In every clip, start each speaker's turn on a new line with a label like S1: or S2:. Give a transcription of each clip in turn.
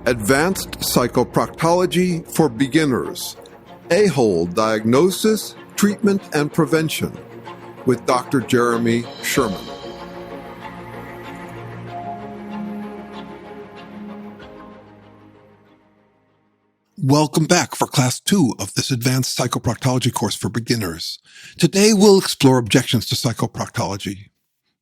S1: Advanced Psychoproctology for Beginners, Ahole Diagnosis, Treatment, and Prevention with Dr. Jeremy Sherman.
S2: Welcome back for Class 2 of this Advanced Psychoproctology course for beginners. Today we'll explore objections to psychoproctology.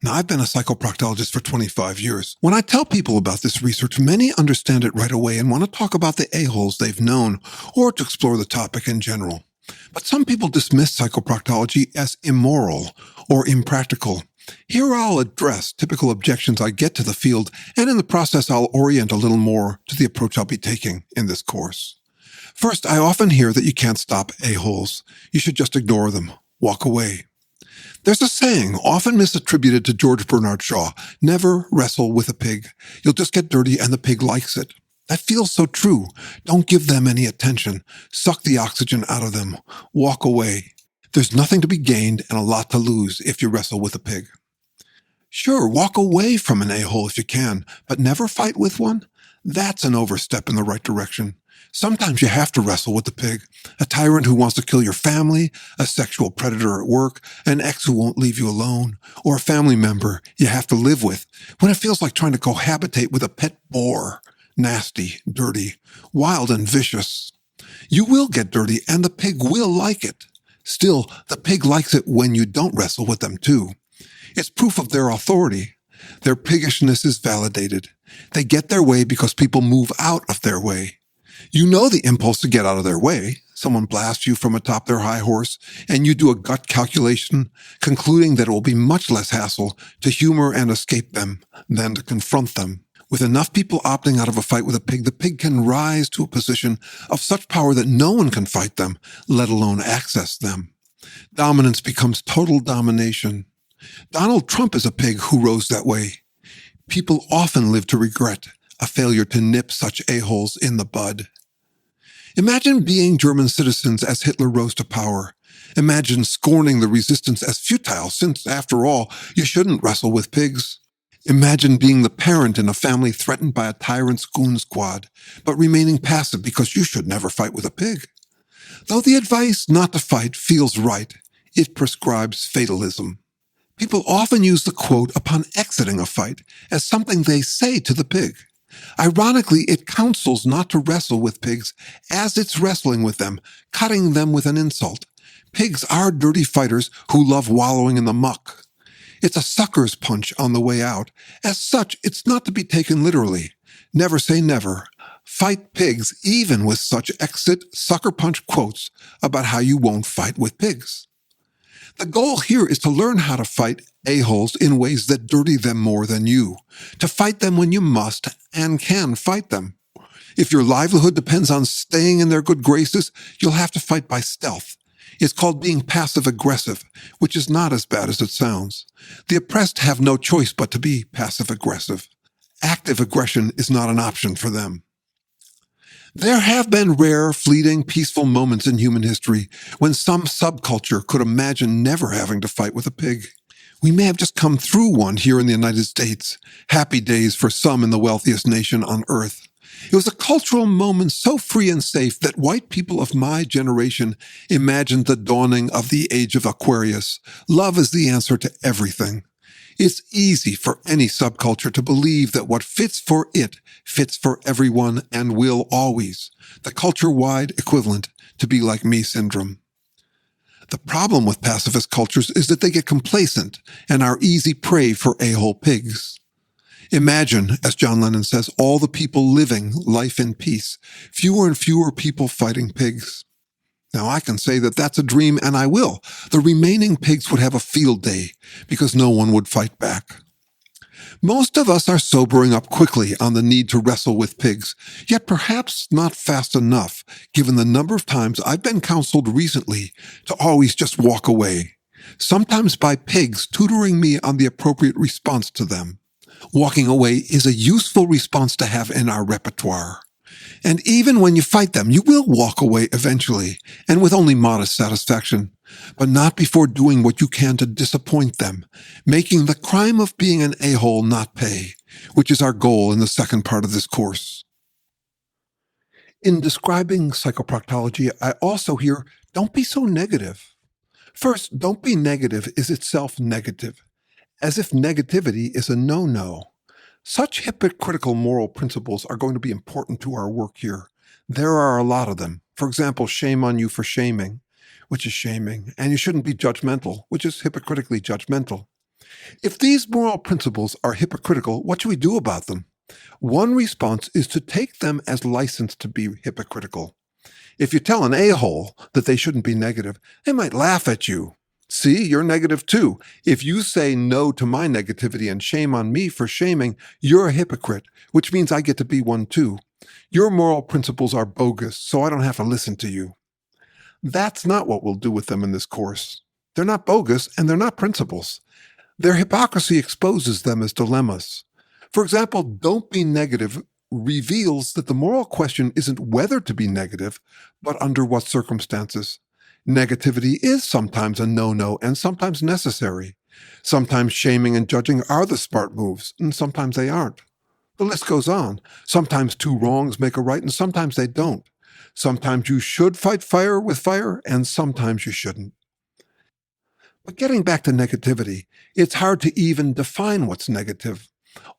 S2: Now, I've been a psychoproctologist for 25 years. When I tell people about this research, many understand it right away and want to talk about the aholes they've known or to explore the topic in general. But some people dismiss psychoproctology as immoral or impractical. Here I'll address typical objections I get to the field, and in the process I'll orient a little more to the approach I'll be taking in this course. First, I often hear that you can't stop aholes. You should just ignore them. Walk away. There's a saying, often misattributed to George Bernard Shaw, never wrestle with a pig. You'll just get dirty and the pig likes it. That feels so true. Don't give them any attention. Suck the oxygen out of them. Walk away. There's nothing to be gained and a lot to lose if you wrestle with a pig. Sure, walk away from an a-hole if you can, but never fight with one? That's an overstep in the right direction. Sometimes you have to wrestle with the pig, a tyrant who wants to kill your family, a sexual predator at work, an ex who won't leave you alone, or a family member you have to live with, when it feels like trying to cohabitate with a pet boar. Nasty, dirty, wild, and vicious. You will get dirty, and the pig will like it. Still, the pig likes it when you don't wrestle with them too. It's proof of their authority. Their piggishness is validated. They get their way because people move out of their way. You know the impulse to get out of their way. Someone blasts you from atop their high horse, and you do a gut calculation, concluding that it will be much less hassle to humor and escape them than to confront them. With enough people opting out of a fight with a pig, the pig can rise to a position of such power that no one can fight them, let alone access them. Dominance becomes total domination. Donald Trump is a pig who rose that way. People often live to regret a failure to nip such a-holes in the bud. Imagine being German citizens as Hitler rose to power. Imagine scorning the resistance as futile, since, after all, you shouldn't wrestle with pigs. Imagine being the parent in a family threatened by a tyrant's goon squad, but remaining passive because you should never fight with a pig. Though the advice not to fight feels right, it prescribes fatalism. People often use the quote upon exiting a fight as something they say to the pig. Ironically, it counsels not to wrestle with pigs as it's wrestling with them, cutting them with an insult. Pigs are dirty fighters who love wallowing in the muck. It's a sucker's punch on the way out. As such, it's not to be taken literally. Never say never. Fight pigs even with such exit sucker punch quotes about how you won't fight with pigs. The goal here is to learn how to fight a-holes in ways that dirty them more than you, to fight them when you must and can fight them. If your livelihood depends on staying in their good graces, you'll have to fight by stealth. It's called being passive-aggressive, which is not as bad as it sounds. The oppressed have no choice but to be passive-aggressive. Active aggression is not an option for them. There have been rare, fleeting, peaceful moments in human history when some subculture could imagine never having to fight with a pig. We may have just come through one here in the United States. Happy days for some in the wealthiest nation on earth. It was a cultural moment so free and safe that white people of my generation imagined the dawning of the age of Aquarius. Love is the answer to everything. It's easy for any subculture to believe that what fits for it fits for everyone and will always. The culture-wide equivalent to be like me syndrome. The problem with pacifist cultures is that they get complacent and are easy prey for a-hole pigs. Imagine, as John Lennon says, all the people living life in peace, fewer and fewer people fighting pigs. Now, I can say that that's a dream, and I will. The remaining pigs would have a field day because no one would fight back. Most of us are sobering up quickly on the need to wrestle with pigs, yet perhaps not fast enough, given the number of times I've been counseled recently to always just walk away, sometimes by pigs tutoring me on the appropriate response to them. Walking away is a useful response to have in our repertoire. And even when you fight them, you will walk away eventually, and with only modest satisfaction, but not before doing what you can to disappoint them, making the crime of being an a-hole not pay, which is our goal in the second part of this course. In describing psychoproctology, I also hear, don't be so negative. First, don't be negative is itself negative, as if negativity is a no-no. Such hypocritical moral principles are going to be important to our work here. There are a lot of them. For example, shame on you for shaming, which is shaming, and you shouldn't be judgmental, which is hypocritically judgmental. If these moral principles are hypocritical, what should we do about them? One response is to take them as license to be hypocritical. If you tell an a-hole that they shouldn't be negative, they might laugh at you. See, you're negative too. If you say no to my negativity and shame on me for shaming, you're a hypocrite, which means I get to be one too. Your moral principles are bogus, so I don't have to listen to you. That's not what we'll do with them in this course. They're not bogus and they're not principles. Their hypocrisy exposes them as dilemmas. For example, don't be negative reveals that the moral question isn't whether to be negative, but under what circumstances. Negativity is sometimes a no-no and sometimes necessary. Sometimes shaming and judging are the smart moves, and sometimes they aren't. The list goes on. Sometimes two wrongs make a right, and sometimes they don't. Sometimes you should fight fire with fire, and sometimes you shouldn't. But getting back to negativity, it's hard to even define what's negative.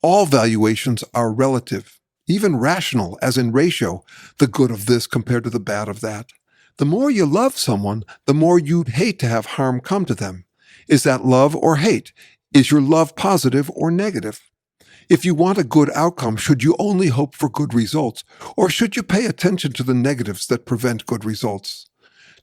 S2: All valuations are relative, even rational, as in ratio, the good of this compared to the bad of that. The more you love someone, the more you'd hate to have harm come to them. Is that love or hate? Is your love positive or negative? If you want a good outcome, should you only hope for good results, or should you pay attention to the negatives that prevent good results?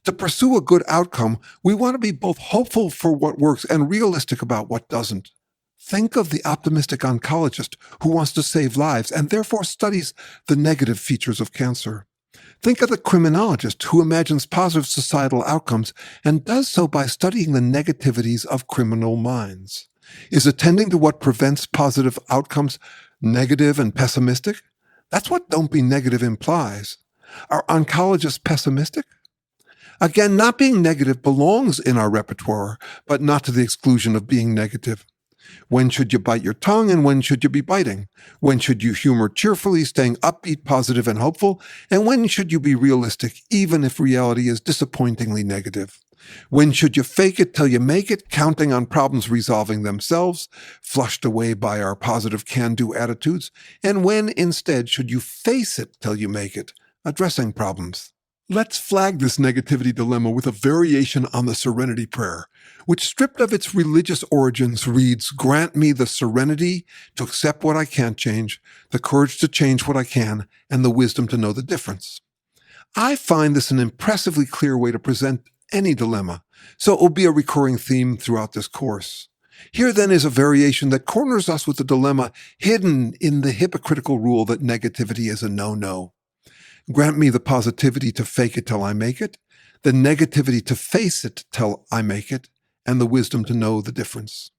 S2: To pursue a good outcome, we want to be both hopeful for what works and realistic about what doesn't. Think of the optimistic oncologist who wants to save lives and therefore studies the negative features of cancer. Think of the criminologist who imagines positive societal outcomes and does so by studying the negativities of criminal minds. Is attending to what prevents positive outcomes negative and pessimistic? That's what don't be negative implies. Are oncologists pessimistic? Again, not being negative belongs in our repertoire, but not to the exclusion of being negative. When should you bite your tongue and when should you be biting? When should you humor cheerfully, staying upbeat, positive, and hopeful? And when should you be realistic, even if reality is disappointingly negative? When should you fake it till you make it, counting on problems resolving themselves, flushed away by our positive can-do attitudes? And when, instead, should you face it till you make it, addressing problems? Let's flag this negativity dilemma with a variation on the Serenity Prayer, which, stripped of its religious origins, reads, "Grant me the serenity to accept what I can't change, the courage to change what I can, and the wisdom to know the difference." I find this an impressively clear way to present any dilemma, so it will be a recurring theme throughout this course. Here then is a variation that corners us with the dilemma hidden in the hypocritical rule that negativity is a no-no. Grant me the positivity to fake it till I make it, the negativity to face it till I make it, and the wisdom to know the difference.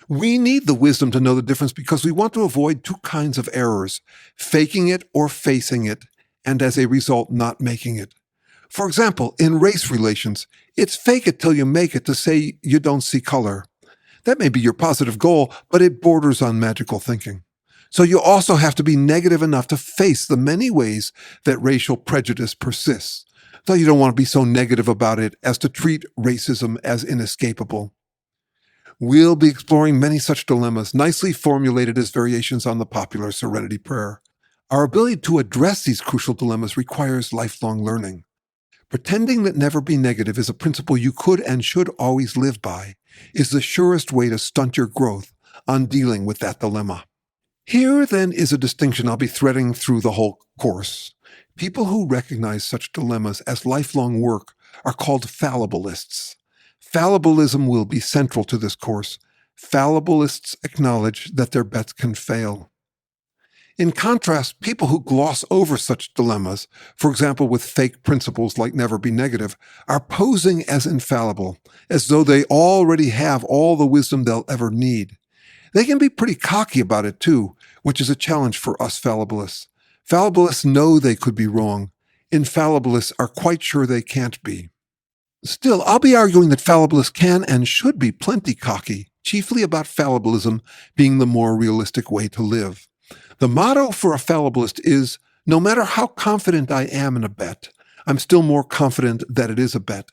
S2: We need the wisdom to know the difference because we want to avoid two kinds of errors, faking it or facing it, and as a result, not making it. For example, in race relations, it's fake it till you make it to say you don't see color. That may be your positive goal, but it borders on magical thinking. So you also have to be negative enough to face the many ways that racial prejudice persists, though you don't want to be so negative about it as to treat racism as inescapable. We'll be exploring many such dilemmas, nicely formulated as variations on the popular Serenity Prayer. Our ability to address these crucial dilemmas requires lifelong learning. Pretending that never be negative is a principle you could and should always live by is the surest way to stunt your growth on dealing with that dilemma. Here, then, is a distinction I'll be threading through the whole course. People who recognize such dilemmas as lifelong work are called fallibilists. Fallibilism will be central to this course. Fallibilists acknowledge that their bets can fail. In contrast, people who gloss over such dilemmas, for example with fake principles like never be negative, are posing as infallible, as though they already have all the wisdom they'll ever need. They can be pretty cocky about it too, which is a challenge for us fallibilists. Fallibilists know they could be wrong. Infallibilists are quite sure they can't be. Still, I'll be arguing that fallibilists can and should be plenty cocky, chiefly about fallibilism being the more realistic way to live. The motto for a fallibilist is, No matter how confident I am in a bet, I'm still more confident that it is a bet.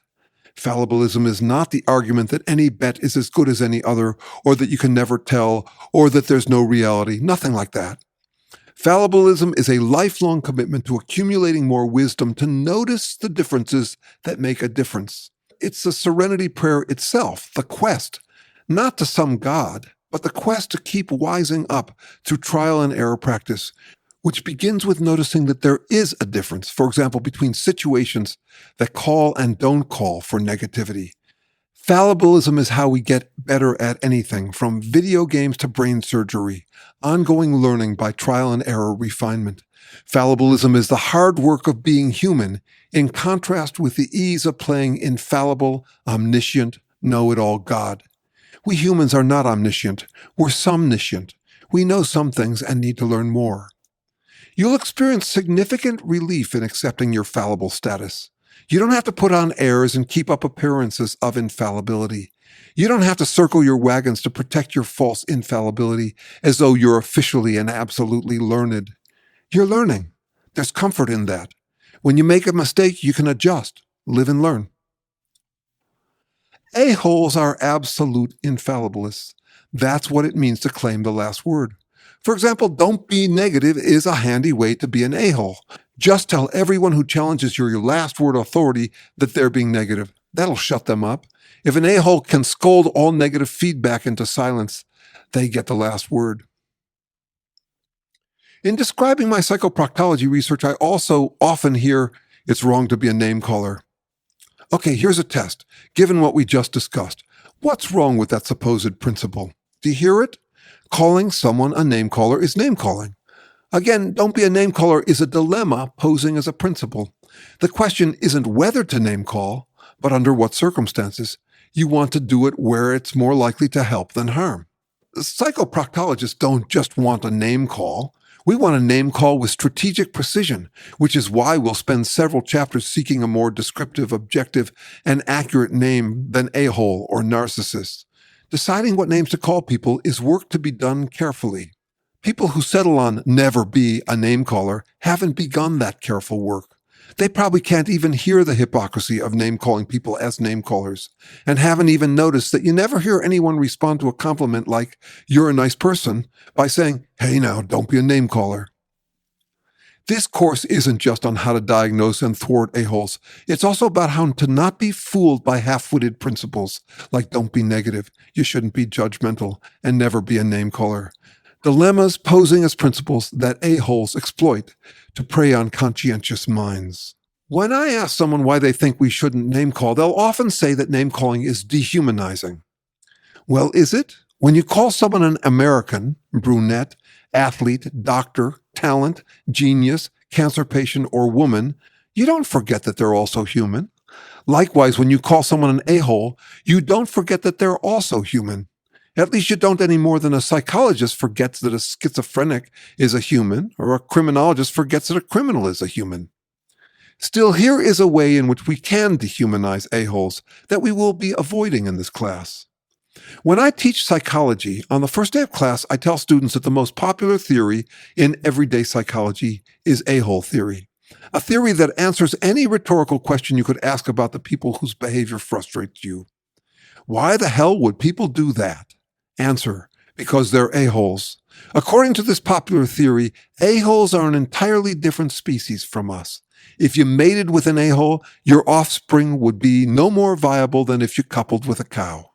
S2: Fallibilism is not the argument that any bet is as good as any other, or that you can never tell, or that there's no reality. Nothing like that. Fallibilism is a lifelong commitment to accumulating more wisdom to notice the differences that make a difference. It's the serenity prayer itself, the quest, not to some God, but the quest to keep wising up through trial and error practice, which begins with noticing that there is a difference, for example, between situations that call and don't call for negativity. Fallibilism is how we get better at anything, from video games to brain surgery, ongoing learning by trial and error refinement. Fallibilism is the hard work of being human, in contrast with the ease of playing infallible, omniscient, know-it-all God. We humans are not omniscient. We're somniscient. We know some things and need to learn more. You'll experience significant relief in accepting your fallible status. You don't have to put on airs and keep up appearances of infallibility. You don't have to circle your wagons to protect your false infallibility as though you're officially and absolutely learned. You're learning. There's comfort in that. When you make a mistake, you can adjust, live and learn. Aholes are absolute infallibilists. That's what it means to claim the last word. For example, don't be negative is a handy way to be an a-hole. Just tell everyone who challenges your last word authority that they're being negative. That'll shut them up. If an a-hole can scold all negative feedback into silence, they get the last word. In describing my psychoproctology research, I also often hear it's wrong to be a name caller. Okay, here's a test. Given what we just discussed, what's wrong with that supposed principle? Do you hear it? Calling someone a name caller is name calling. Again, don't be a name caller is a dilemma posing as a principle. The question isn't whether to name call, but under what circumstances. You want to do it where it's more likely to help than harm. Psychoproctologists don't just want a name call. We want a name call with strategic precision, which is why we'll spend several chapters seeking a more descriptive, objective, and accurate name than a-hole or narcissist. Deciding what names to call people is work to be done carefully. People who settle on never be a name caller haven't begun that careful work. They probably can't even hear the hypocrisy of name-calling people as name callers, and haven't even noticed that you never hear anyone respond to a compliment like, "You're a nice person," by saying, "Hey now, don't be a name caller." This course isn't just on how to diagnose and thwart a-holes. It's also about how to not be fooled by half-witted principles, like don't be negative, you shouldn't be judgmental, and never be a name caller. Dilemmas posing as principles that a-holes exploit to prey on conscientious minds. When I ask someone why they think we shouldn't name call, they'll often say that name calling is dehumanizing. Well, is it? When you call someone an American, brunette, athlete, doctor, talent, genius, cancer patient, or woman, you don't forget that they're also human. Likewise, when you call someone an a-hole, you don't forget that they're also human. At least you don't any more than a psychologist forgets that a schizophrenic is a human, or a criminologist forgets that a criminal is a human. Still, here is a way in which we can dehumanize a-holes that we will be avoiding in this class. When I teach psychology, on the first day of class, I tell students that the most popular theory in everyday psychology is a-hole theory, a theory that answers any rhetorical question you could ask about the people whose behavior frustrates you. Why the hell would people do that? Answer, because they're a-holes. According to this popular theory, a-holes are an entirely different species from us. If you mated with an a-hole, your offspring would be no more viable than if you coupled with a cow.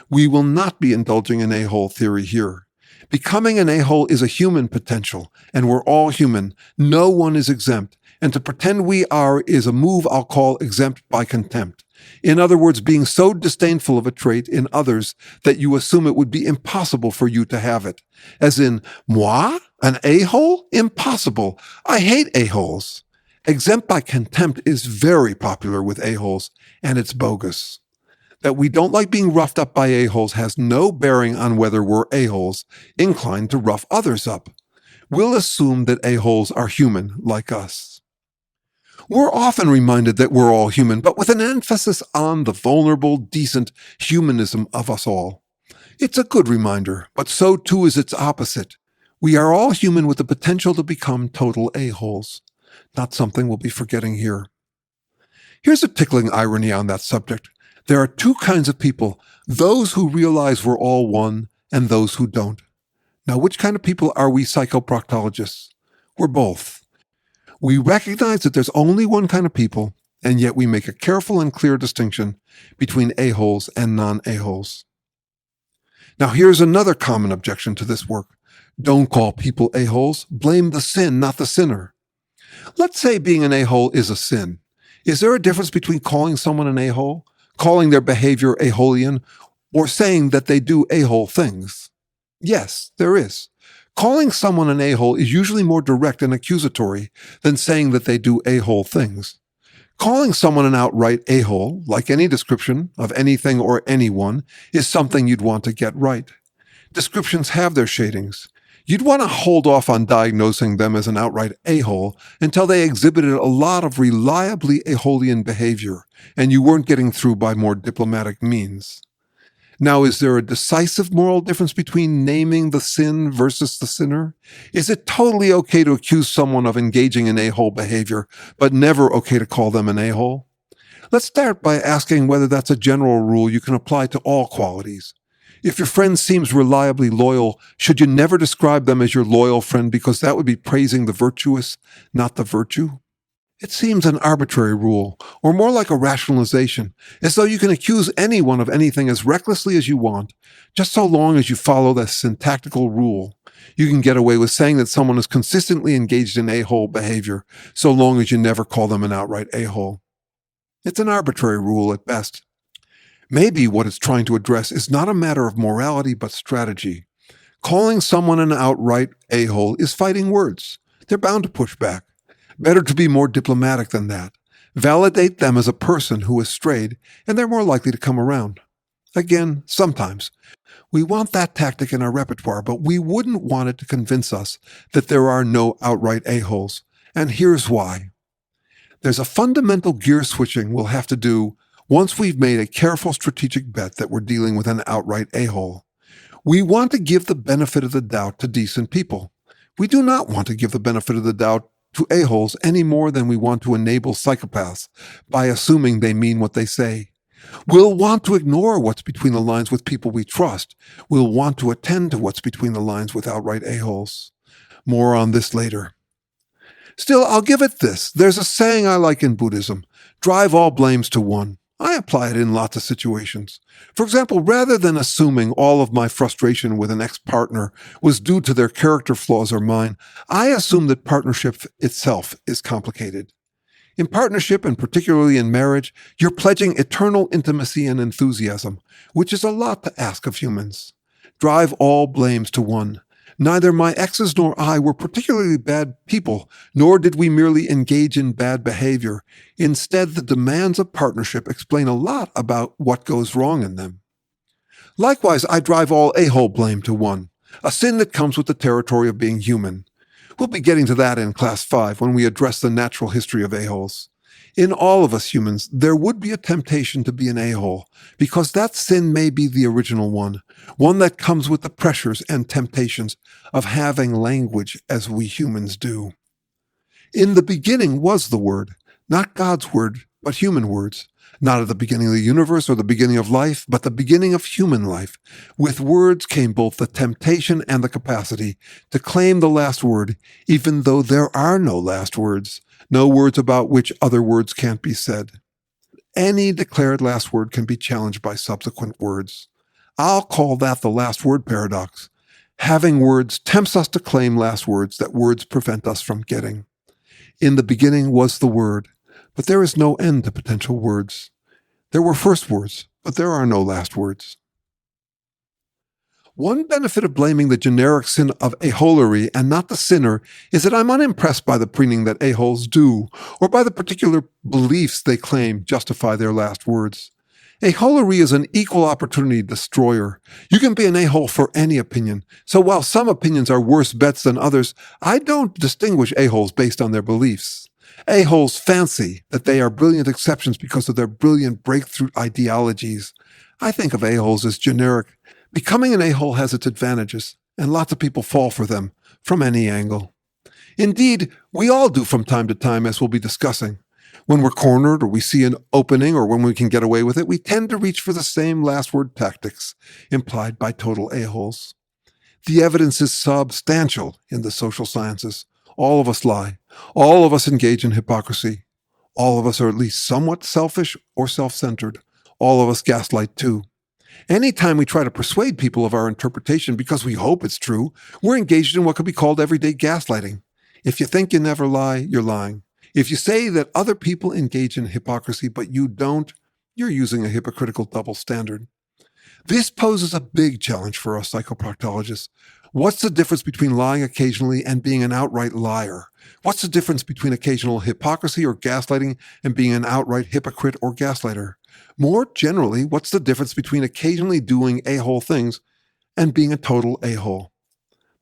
S2: We will not be indulging in a-hole theory here. Becoming an a-hole is a human potential, and we're all human. No one is exempt, and to pretend we are is a move I'll call exempt by contempt. In other words, being so disdainful of a trait in others that you assume it would be impossible for you to have it. As in, moi? An a-hole? Impossible. I hate a-holes. Exempt by contempt is very popular with a-holes, and it's bogus. That we don't like being roughed up by a-holes has no bearing on whether we're a-holes inclined to rough others up. We'll assume that a-holes are human like us. We're often reminded that we're all human, but with an emphasis on the vulnerable, decent humanism of us all. It's a good reminder, but so too is its opposite. We are all human with the potential to become total a-holes. Not something we'll be forgetting here. Here's a tickling irony on that subject. There are two kinds of people, those who realize we're all one and those who don't. Now, which kind of people are we psychoproctologists? We're both. We recognize that there's only one kind of people, and yet we make a careful and clear distinction between a-holes and non-a-holes. Now, here's another common objection to this work. Don't call people a-holes. Blame the sin, not the sinner. Let's say being an a-hole is a sin. Is there a difference between calling someone an a-hole, calling their behavior aholian, or saying that they do a-hole things? Yes, there is. Calling someone an a-hole is usually more direct and accusatory than saying that they do a-hole things. Calling someone an outright a-hole, like any description of anything or anyone, is something you'd want to get right. Descriptions have their shadings. You'd want to hold off on diagnosing them as an outright a-hole until they exhibited a lot of reliably aholian behavior, and you weren't getting through by more diplomatic means. Now, is there a decisive moral difference between naming the sin versus the sinner? Is it totally okay to accuse someone of engaging in a-hole behavior, but never okay to call them an a-hole? Let's start by asking whether that's a general rule you can apply to all qualities. If your friend seems reliably loyal, should you never describe them as your loyal friend because that would be praising the virtuous, not the virtue? It seems an arbitrary rule, or more like a rationalization, as though you can accuse anyone of anything as recklessly as you want, just so long as you follow the syntactical rule. You can get away with saying that someone is consistently engaged in a-hole behavior, so long as you never call them an outright a-hole. It's an arbitrary rule at best. Maybe what it's trying to address is not a matter of morality but strategy. Calling someone an outright a-hole is fighting words. They're bound to push back. Better to be more diplomatic than that. Validate them as a person who has strayed, and they're more likely to come around. Again, sometimes. We want that tactic in our repertoire, but we wouldn't want it to convince us that there are no outright a-holes. And here's why. There's a fundamental gear switching we'll have to do once we've made a careful strategic bet that we're dealing with an outright a-hole. We want to give the benefit of the doubt to decent people. We do not want to give the benefit of the doubt to a-holes any more than we want to enable psychopaths by assuming they mean what they say. We'll want to ignore what's between the lines with people we trust. We'll want to attend to what's between the lines with outright a-holes. More on this later. Still, I'll give it this. There's a saying I like in Buddhism, drive all blames to one. I apply it in lots of situations. For example, rather than assuming all of my frustration with an ex-partner was due to their character flaws or mine, I assume that partnership itself is complicated. In partnership, and particularly in marriage, you're pledging eternal intimacy and enthusiasm, which is a lot to ask of humans. Drive all blames to one. Neither my exes nor I were particularly bad people, nor did we merely engage in bad behavior. Instead, the demands of partnership explain a lot about what goes wrong in them. Likewise, I drive all a-hole blame to one, a sin that comes with the territory of being human. We'll be getting to that in Class 5 when we address the natural history of a-holes. In all of us humans, there would be a temptation to be an a-hole, because that sin may be the original one that comes with the pressures and temptations of having language as we humans do. In the beginning was the Word, not God's word, but human words. Not at the beginning of the universe or the beginning of life, but the beginning of human life. With words came both the temptation and the capacity to claim the last word, even though there are no last words, no words about which other words can't be said. Any declared last word can be challenged by subsequent words. I'll call that the last word paradox. Having words tempts us to claim last words that words prevent us from getting. In the beginning was the Word, but there is no end to potential words. There were first words, but there are no last words. One benefit of blaming the generic sin of aholerey and not the sinner is that I'm unimpressed by the preening that a-holes do, or by the particular beliefs they claim justify their last words. Aholerey is an equal opportunity destroyer. You can be an a-hole for any opinion, so while some opinions are worse bets than others, I don't distinguish a-holes based on their beliefs. A-holes fancy that they are brilliant exceptions because of their brilliant breakthrough ideologies. I think of a-holes as generic. Becoming an a-hole has its advantages, and lots of people fall for them, from any angle. Indeed, we all do from time to time, as we'll be discussing. When we're cornered or we see an opening or when we can get away with it, we tend to reach for the same last word tactics implied by total a-holes. The evidence is substantial in the social sciences. All of us lie. All of us engage in hypocrisy. All of us are at least somewhat selfish or self-centered. All of us gaslight too. Anytime we try to persuade people of our interpretation because we hope it's true, we're engaged in what could be called everyday gaslighting. If you think you never lie, you're lying. If you say that other people engage in hypocrisy but you don't, you're using a hypocritical double standard. This poses a big challenge for us psychoproctologists. What's the difference between lying occasionally and being an outright liar? What's the difference between occasional hypocrisy or gaslighting and being an outright hypocrite or gaslighter? More generally, what's the difference between occasionally doing a-hole things and being a total a-hole?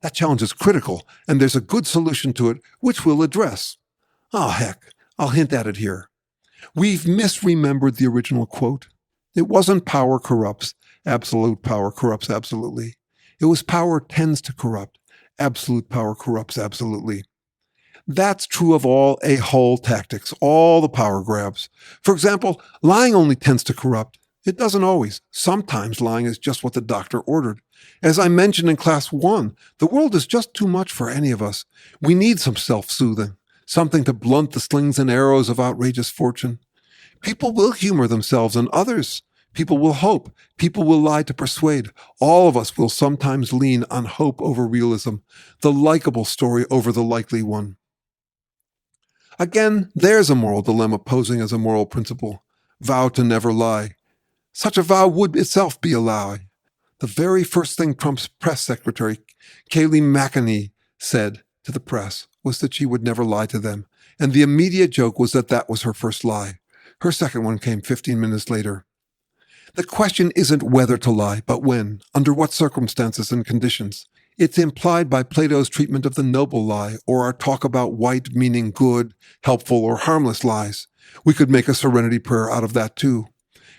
S2: That challenge is critical, and there's a good solution to it, which we'll address. Oh, heck, I'll hint at it here. We've misremembered the original quote. It wasn't power corrupts. Absolute power corrupts absolutely. It was power tends to corrupt. Absolute power corrupts absolutely. That's true of all a-hole tactics, all the power grabs. For example, lying only tends to corrupt. It doesn't always. Sometimes lying is just what the doctor ordered. As I mentioned in class 1, the world is just too much for any of us. We need some self-soothing, something to blunt the slings and arrows of outrageous fortune. People will humor themselves and others. People will hope. People will lie to persuade. All of us will sometimes lean on hope over realism, the likable story over the likely one. Again, there's a moral dilemma posing as a moral principle. Vow to never lie. Such a vow would itself be a lie. The very first thing Trump's press secretary, Kayleigh McEnany, said to the press was that she would never lie to them, and the immediate joke was that that was her first lie. Her second one came 15 minutes later. The question isn't whether to lie, but when, under what circumstances and conditions. It's implied by Plato's treatment of the noble lie, or our talk about white meaning good, helpful, or harmless lies. We could make a serenity prayer out of that too.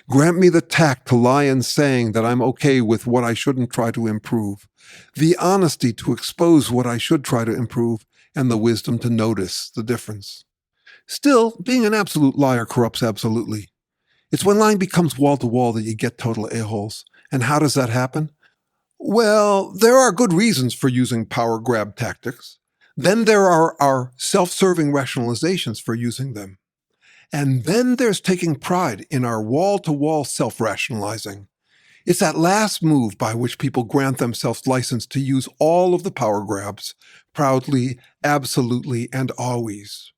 S2: Grant me the tact to lie in saying that I'm okay with what I shouldn't try to improve, the honesty to expose what I should try to improve, and the wisdom to notice the difference. Still, being an absolute liar corrupts absolutely. It's when lying becomes wall-to-wall that you get total a-holes. And how does that happen? Well, there are good reasons for using power grab tactics. Then there are our self-serving rationalizations for using them. And then there's taking pride in our wall-to-wall self-rationalizing. It's that last move by which people grant themselves license to use all of the power grabs, proudly, absolutely, and always.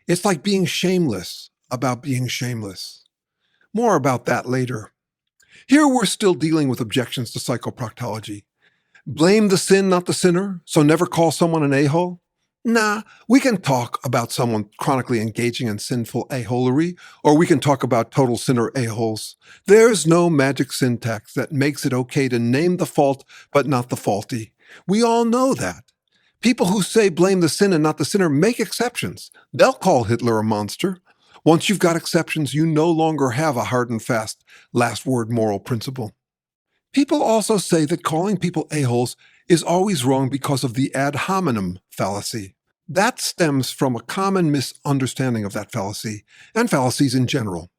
S2: It's like being shameless about being shameless. More about that later. Here we're still dealing with objections to psychoproctology. Blame the sin, not the sinner, so never call someone an a-hole? Nah, we can talk about someone chronically engaging in sinful aholerey, or we can talk about total sinner a-holes. There's no magic syntax that makes it okay to name the fault, but not the faulty. We all know that. People who say blame the sin and not the sinner make exceptions. They'll call Hitler a monster. Once you've got exceptions, you no longer have a hard and fast last word moral principle. People also say that calling people a-holes is always wrong because of the ad hominem fallacy. That stems from a common misunderstanding of that fallacy, and fallacies in general.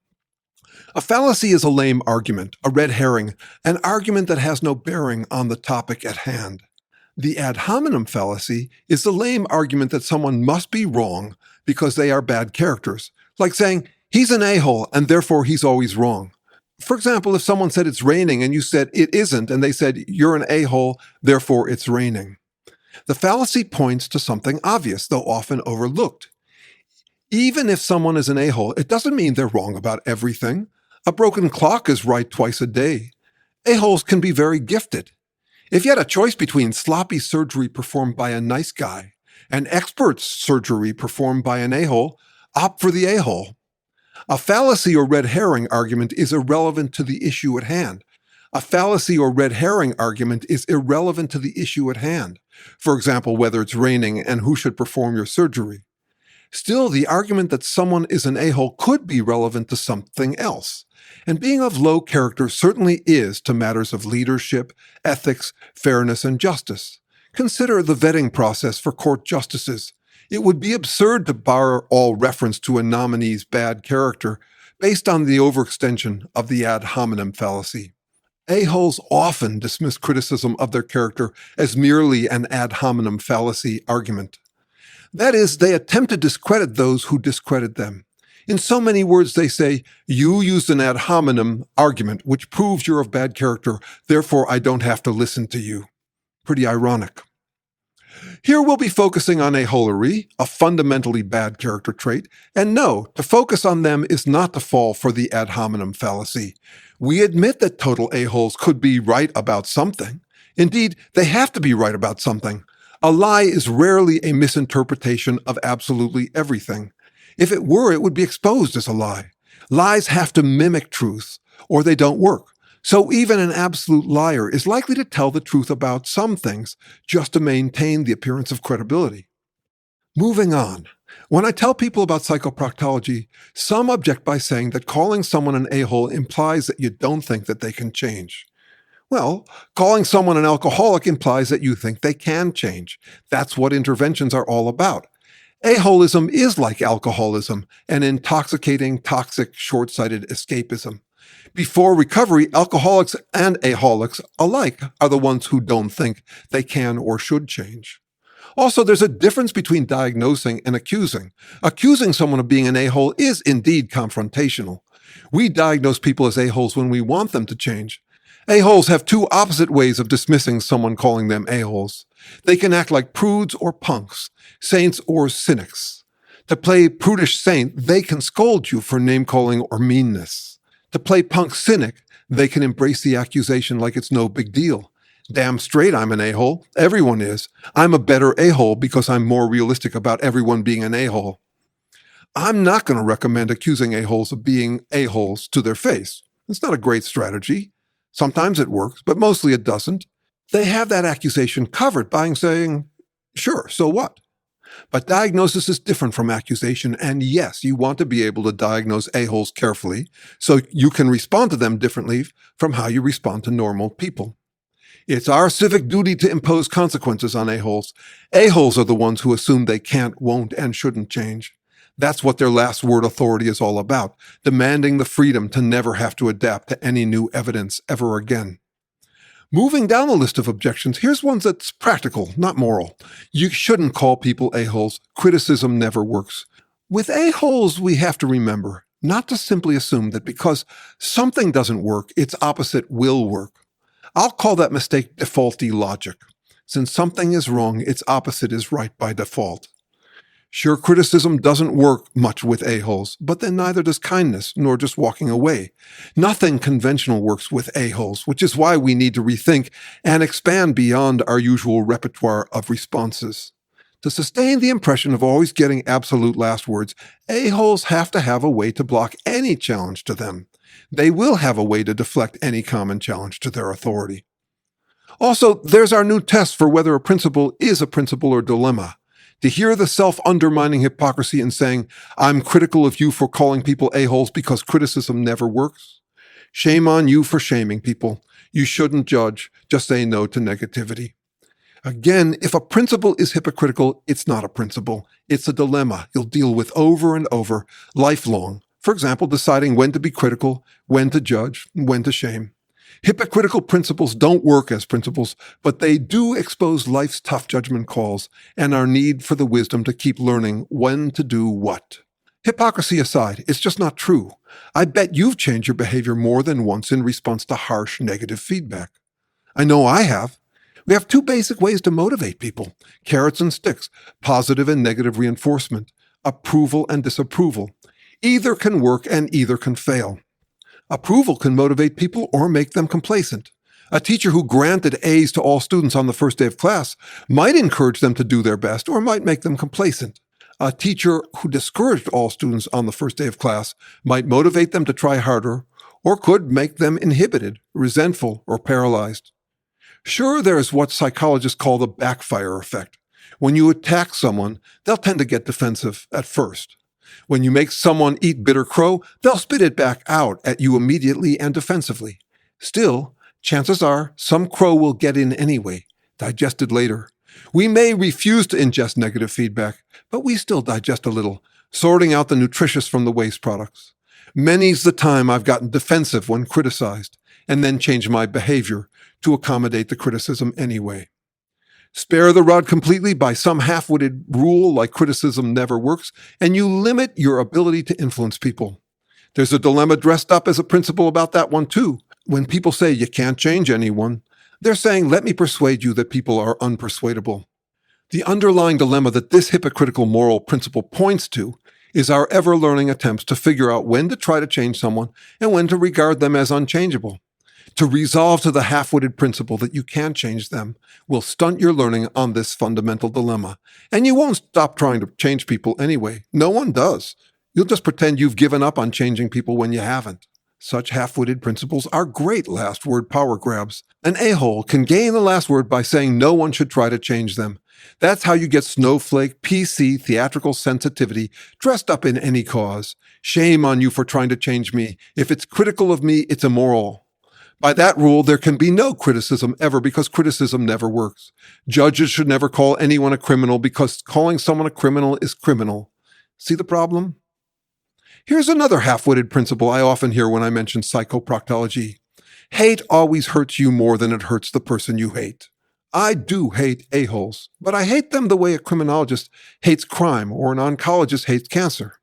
S2: A fallacy is a lame argument, a red herring, an argument that has no bearing on the topic at hand. The ad hominem fallacy is the lame argument that someone must be wrong because they are bad characters, like saying, he's an a-hole and therefore he's always wrong. For example, if someone said it's raining and you said it isn't, and they said you're an a-hole, therefore it's raining. The fallacy points to something obvious, though often overlooked. Even if someone is an a-hole, it doesn't mean they're wrong about everything. A broken clock is right twice a day. A-holes can be very gifted. If you had a choice between sloppy surgery performed by a nice guy and expert surgery performed by an a-hole, opt for the a-hole. A fallacy or red herring argument is irrelevant to the issue at hand. A fallacy or red herring argument is irrelevant to the issue at hand. For example, whether it's raining and who should perform your surgery. Still, the argument that someone is an a-hole could be relevant to something else. And being of low character certainly is to matters of leadership, ethics, fairness, and justice. Consider the vetting process for court justices. It would be absurd to bar all reference to a nominee's bad character based on the overextension of the ad hominem fallacy. Aholes often dismiss criticism of their character as merely an ad hominem fallacy argument. That is, they attempt to discredit those who discredit them. In so many words, they say, you used an ad hominem argument, which proves you're of bad character, therefore I don't have to listen to you. Pretty ironic. Here we'll be focusing on aholerey, a fundamentally bad character trait, and no, to focus on them is not to fall for the ad hominem fallacy. We admit that total aholes could be right about something. Indeed, they have to be right about something. A lie is rarely a misinterpretation of absolutely everything. If it were, it would be exposed as a lie. Lies have to mimic truth, or they don't work. So even an absolute liar is likely to tell the truth about some things just to maintain the appearance of credibility. Moving on. When I tell people about psychoproctology, some object by saying that calling someone an a-hole implies that you don't think that they can change. Well, calling someone an alcoholic implies that you think they can change. That's what interventions are all about. Aholism is like alcoholism, an intoxicating, toxic, short-sighted escapism. Before recovery, alcoholics and aholics alike are the ones who don't think they can or should change. Also, there's a difference between diagnosing and accusing. Accusing someone of being an a-hole is indeed confrontational. We diagnose people as a-holes when we want them to change. A-holes have two opposite ways of dismissing someone calling them a-holes. They can act like prudes or punks, saints or cynics. To play prudish saint, they can scold you for name-calling or meanness. To play punk cynic, they can embrace the accusation like it's no big deal. Damn straight I'm an a-hole. Everyone is. I'm a better a-hole because I'm more realistic about everyone being an a-hole. I'm not going to recommend accusing a-holes of being a-holes to their face. It's not a great strategy. Sometimes it works, but mostly it doesn't. They have that accusation covered by saying, sure, so what? But diagnosis is different from accusation, and yes, you want to be able to diagnose a-holes carefully so you can respond to them differently from how you respond to normal people. It's our civic duty to impose consequences on a-holes. A-holes are the ones who assume they can't, won't, and shouldn't change. That's what their last word authority is all about, demanding the freedom to never have to adapt to any new evidence ever again. Moving down the list of objections, here's one that's practical, not moral. You shouldn't call people a-holes. Criticism never works. With a-holes, we have to remember not to simply assume that because something doesn't work, its opposite will work. I'll call that mistake defaulty logic. Since something is wrong, its opposite is right by default. Sure, criticism doesn't work much with a-holes, but then neither does kindness, nor just walking away. Nothing conventional works with a-holes, which is why we need to rethink and expand beyond our usual repertoire of responses. To sustain the impression of always getting absolute last words, a-holes have to have a way to block any challenge to them. They will have a way to deflect any common challenge to their authority. Also, there's our new test for whether a principle is a principle or dilemma. To hear the self-undermining hypocrisy in saying, I'm critical of you for calling people a-holes because criticism never works. Shame on you for shaming people. You shouldn't judge, just say no to negativity. Again, if a principle is hypocritical, it's not a principle. It's a dilemma you'll deal with over and over, lifelong. For example, deciding when to be critical, when to judge, when to shame. Hypocritical principles don't work as principles, but they do expose life's tough judgment calls and our need for the wisdom to keep learning when to do what. Hypocrisy aside, it's just not true. I bet you've changed your behavior more than once in response to harsh, negative feedback. I know I have. We have two basic ways to motivate people: carrots and sticks, positive and negative reinforcement, approval and disapproval. Either can work and either can fail. Approval can motivate people or make them complacent. A teacher who granted A's to all students on the first day of class might encourage them to do their best or might make them complacent. A teacher who discouraged all students on the first day of class might motivate them to try harder or could make them inhibited, resentful, or paralyzed. Sure, there is what psychologists call the backfire effect. When you attack someone, they'll tend to get defensive at first. When you make someone eat bitter crow, they'll spit it back out at you immediately and defensively. Still, chances are some crow will get in anyway, digested later. We may refuse to ingest negative feedback, but we still digest a little, sorting out the nutritious from the waste products. Many's the time I've gotten defensive when criticized, and then changed my behavior to accommodate the criticism anyway. Spare the rod completely by some half-witted rule like criticism never works, and you limit your ability to influence people. There's a dilemma dressed up as a principle about that one too. When people say you can't change anyone, they're saying, let me persuade you that people are unpersuadable. The underlying dilemma that this hypocritical moral principle points to is our ever-learning attempts to figure out when to try to change someone and when to regard them as unchangeable. To resolve to the half-witted principle that you can't change them will stunt your learning on this fundamental dilemma. And you won't stop trying to change people anyway. No one does. You'll just pretend you've given up on changing people when you haven't. Such half-witted principles are great last-word power grabs. An a-hole can gain the last word by saying no one should try to change them. That's how you get snowflake, PC, theatrical sensitivity dressed up in any cause. Shame on you for trying to change me. If it's critical of me, it's immoral. By that rule, there can be no criticism ever because criticism never works. Judges should never call anyone a criminal because calling someone a criminal is criminal. See the problem? Here's another half-witted principle I often hear when I mention psychoproctology. Hate always hurts you more than it hurts the person you hate. I do hate a-holes, but I hate them the way a criminologist hates crime or an oncologist hates cancer.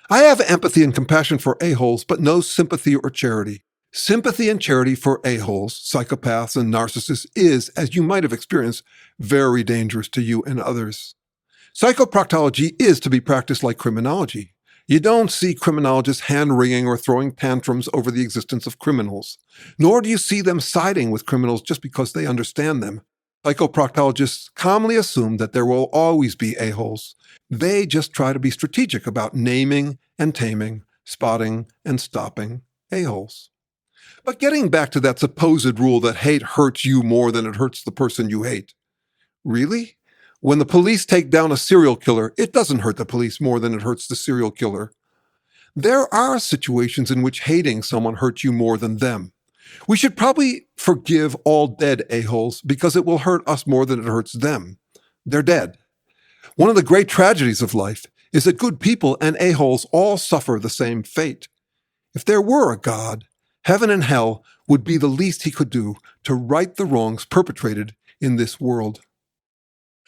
S2: I have empathy and compassion for a-holes, but no sympathy or charity. Sympathy and charity for a-holes, psychopaths, and narcissists is, as you might have experienced, very dangerous to you and others. Psychoproctology is to be practiced like criminology. You don't see criminologists hand-wringing or throwing tantrums over the existence of criminals, nor do you see them siding with criminals just because they understand them. Psychoproctologists calmly assume that there will always be a-holes. They just try to be strategic about naming and taming, spotting and stopping a-holes. But getting back to that supposed rule that hate hurts you more than it hurts the person you hate. Really? When the police take down a serial killer, it doesn't hurt the police more than it hurts the serial killer. There are situations in which hating someone hurts you more than them. We should probably forgive all dead a-holes because it will hurt us more than it hurts them. They're dead. One of the great tragedies of life is that good people and a-holes all suffer the same fate. If there were a God, heaven and hell would be the least he could do to right the wrongs perpetrated in this world.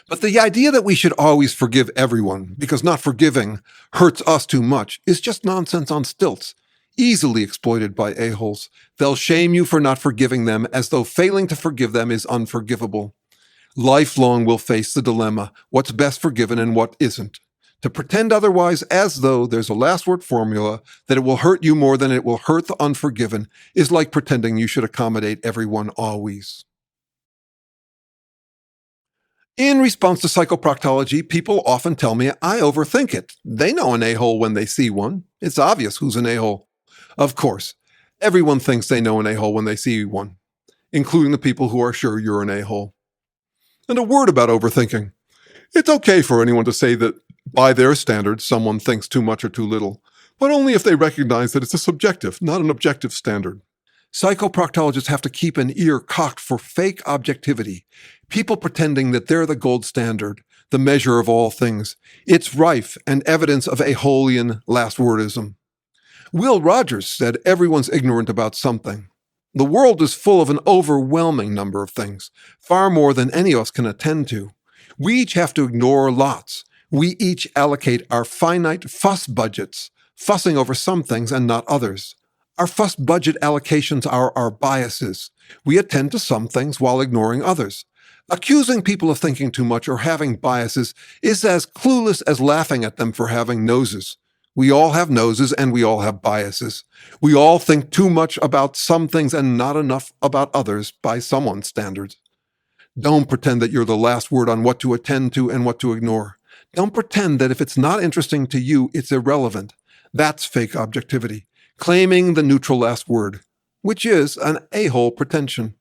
S2: But the idea that we should always forgive everyone because not forgiving hurts us too much is just nonsense on stilts, easily exploited by a-holes. They'll shame you for not forgiving them as though failing to forgive them is unforgivable. Lifelong we'll face the dilemma, what's best forgiven and what isn't. To pretend otherwise as though there's a last word formula that it will hurt you more than it will hurt the unforgiven is like pretending you should accommodate everyone always. In response to psychoproctology, people often tell me I overthink it. They know an a-hole when they see one. It's obvious who's an a-hole. Of course, everyone thinks they know an a-hole when they see one, including the people who are sure you're an a-hole. And a word about overthinking. It's okay for anyone to say that by their standards, someone thinks too much or too little, but only if they recognize that it's a subjective, not an objective standard. Psychoproctologists have to keep an ear cocked for fake objectivity, people pretending that they're the gold standard, the measure of all things. It's rife and evidence of aholian last-wordism. Will Rogers said everyone's ignorant about something. The world is full of an overwhelming number of things, far more than any of us can attend to. We each have to ignore lots. We each allocate our finite fuss budgets, fussing over some things and not others. Our fuss budget allocations are our biases. We attend to some things while ignoring others. Accusing people of thinking too much or having biases is as clueless as laughing at them for having noses. We all have noses and we all have biases. We all think too much about some things and not enough about others by someone's standards. Don't pretend that you're the last word on what to attend to and what to ignore. Don't pretend that if it's not interesting to you, it's irrelevant. That's fake objectivity, claiming the neutral last word, which is an a-hole pretension.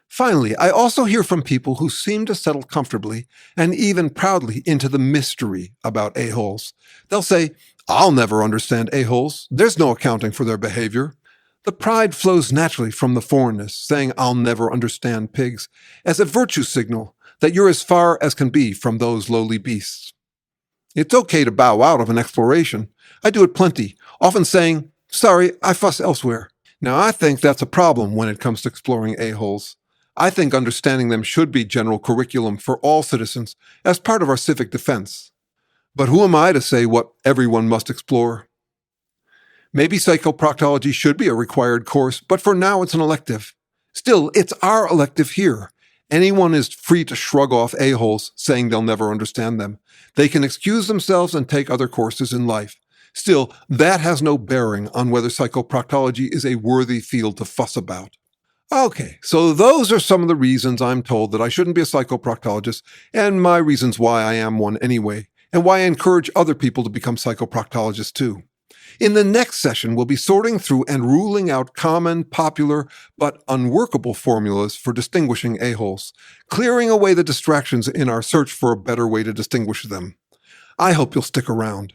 S2: Finally, I also hear from people who seem to settle comfortably and even proudly into the mystery about a-holes. They'll say, I'll never understand a-holes. There's no accounting for their behavior. The pride flows naturally from the foreignness, saying I'll never understand pigs, as a virtue signal, that you're as far as can be from those lowly beasts. It's okay to bow out of an exploration. I do it plenty, often saying, "Sorry, I fuss elsewhere." Now, I think that's a problem when it comes to exploring aholes. I think understanding them should be general curriculum for all citizens as part of our civic defense. But who am I to say what everyone must explore? Maybe psychoproctology should be a required course, but for now it's an elective. Still, it's our elective here. Anyone is free to shrug off aholes, saying they'll never understand them. They can excuse themselves and take other courses in life. Still, that has no bearing on whether psychoproctology is a worthy field to fuss about. Okay, so those are some of the reasons I'm told that I shouldn't be a psychoproctologist, and my reasons why I am one anyway, and why I encourage other people to become psychoproctologists too. In the next session, we'll be sorting through and ruling out common, popular, but unworkable formulas for distinguishing aholes, clearing away the distractions in our search for a better way to distinguish them. I hope you'll stick around.